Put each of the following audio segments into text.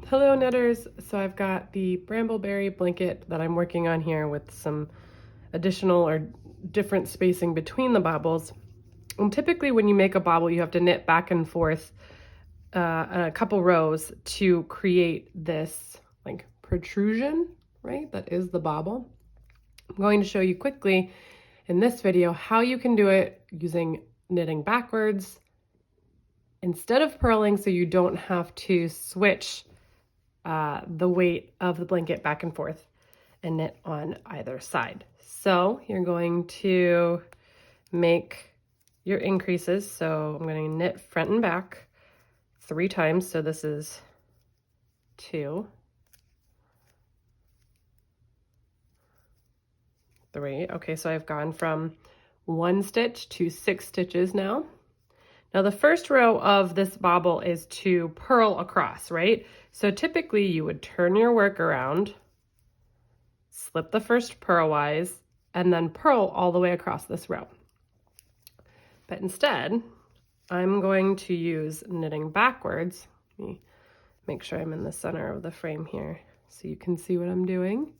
Hello knitters! So I've got the brambleberry blanket that I'm working on here with some additional or different spacing between the bobbles. And typically when you make a bobble, you have to knit back and forth a couple rows to create this like protrusion, right? That is the bobble. I'm going to show you quickly in this video how you can do it using knitting backwards instead of purling, so you don't have to switch the weight of the blanket back and forth and knit on either side. So you're going to make your increases. So I'm going to knit front and back 3 times. So this is 2, 3. Okay, so I've gone from 1 stitch to 6 stitches now. Now the first row of this bobble is to purl across, right? So typically you would turn your work around, slip the first purlwise, and then purl all the way across this row. But instead, I'm going to use knitting backwards. Let me make sure I'm in the center of the frame here so you can see what I'm doing.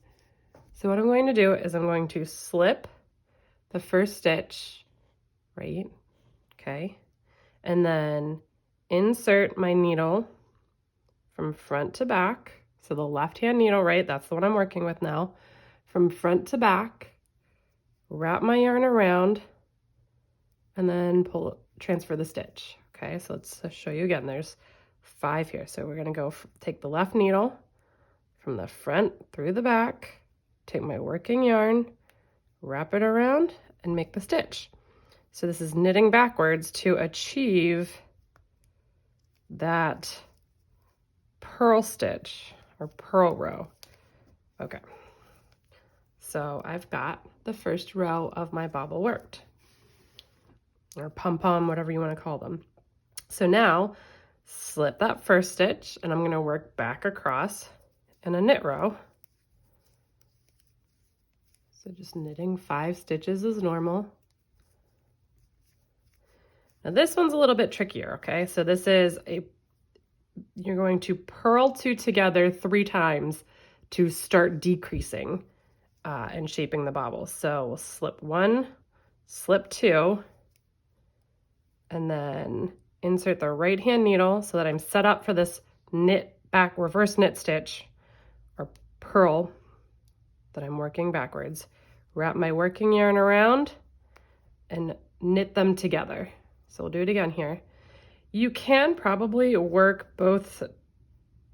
So what I'm going to do is I'm going to slip the first stitch, right? Okay. And then insert my needle from front to back. So the left-hand needle, right? That's the one I'm working with now. From front to back, wrap my yarn around, and then transfer the stitch. Okay, so let's show you again. There's 5 here. So we're gonna go take the left needle from the front through the back, take my working yarn, wrap it around, and make the stitch. So this is knitting backwards to achieve that purl stitch or purl row. Okay, so I've got the first row of my bobble worked, or pom-pom, whatever you want to call them. So now slip that first stitch and I'm going to work back across in a knit row. So just knitting 5 stitches as normal. Now this one's a little bit trickier, okay? So this is you're going to purl 2 together 3 times to start decreasing and shaping the bobble. So we'll slip 1, slip 2, and then insert the right hand needle so that I'm set up for this knit back, reverse knit stitch or purl that I'm working backwards. Wrap my working yarn around and knit them together. So we'll do it again here. You can probably work both,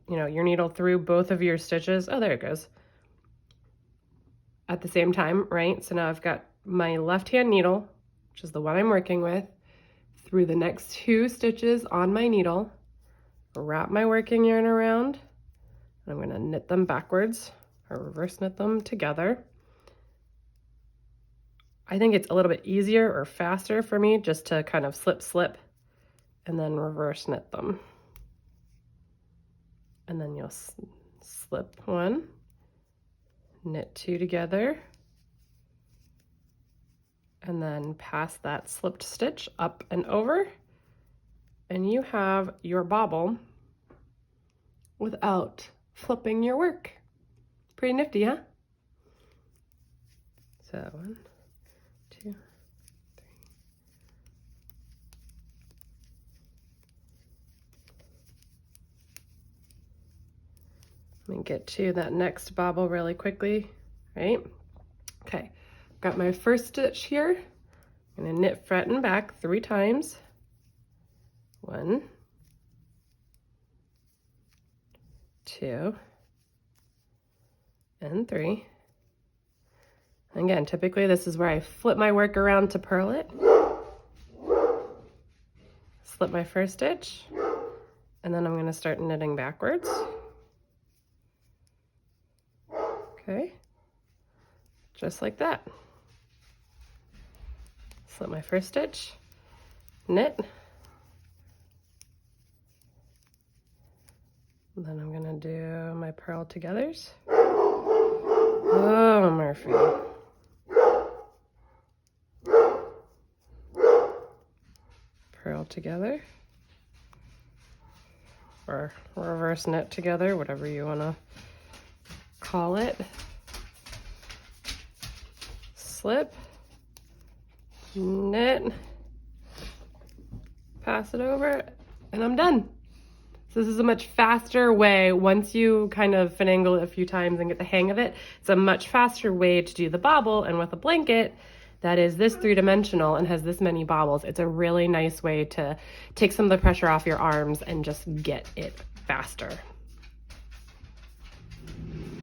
your needle through both of your stitches. Oh, there it goes. At the same time, right? So now I've got my left hand needle, which is the one I'm working with, through the next 2 stitches on my needle, wrap my working yarn around, and I'm gonna knit them backwards or reverse knit them together. I think it's a little bit easier or faster for me just to kind of slip, and then reverse knit them. And then you'll slip 1, knit 2 together, and then pass that slipped stitch up and over, and you have your bobble without flipping your work. Pretty nifty, huh? So 1, 2, 3. Let me get to that next bobble really quickly, right? Okay, got my first stitch here. I'm gonna knit front and back 3 times. 1, 2, and 3. Again, typically this is where I flip my work around to purl it. Slip my first stitch, and then I'm gonna start knitting backwards. Okay, just like that. Slip my first stitch, knit, and then I'm gonna do my purl togethers. Oh, Murphy. Purl together. or reverse knit together, whatever you want to call it. Slip, knit, pass it over, and I'm done. So this is a much faster way, once you kind of finagle it a few times and get the hang of it, it's a much faster way to do the bobble. And with a blanket that is this 3-dimensional and has this many bobbles, it's a really nice way to take some of the pressure off your arms and just get it faster.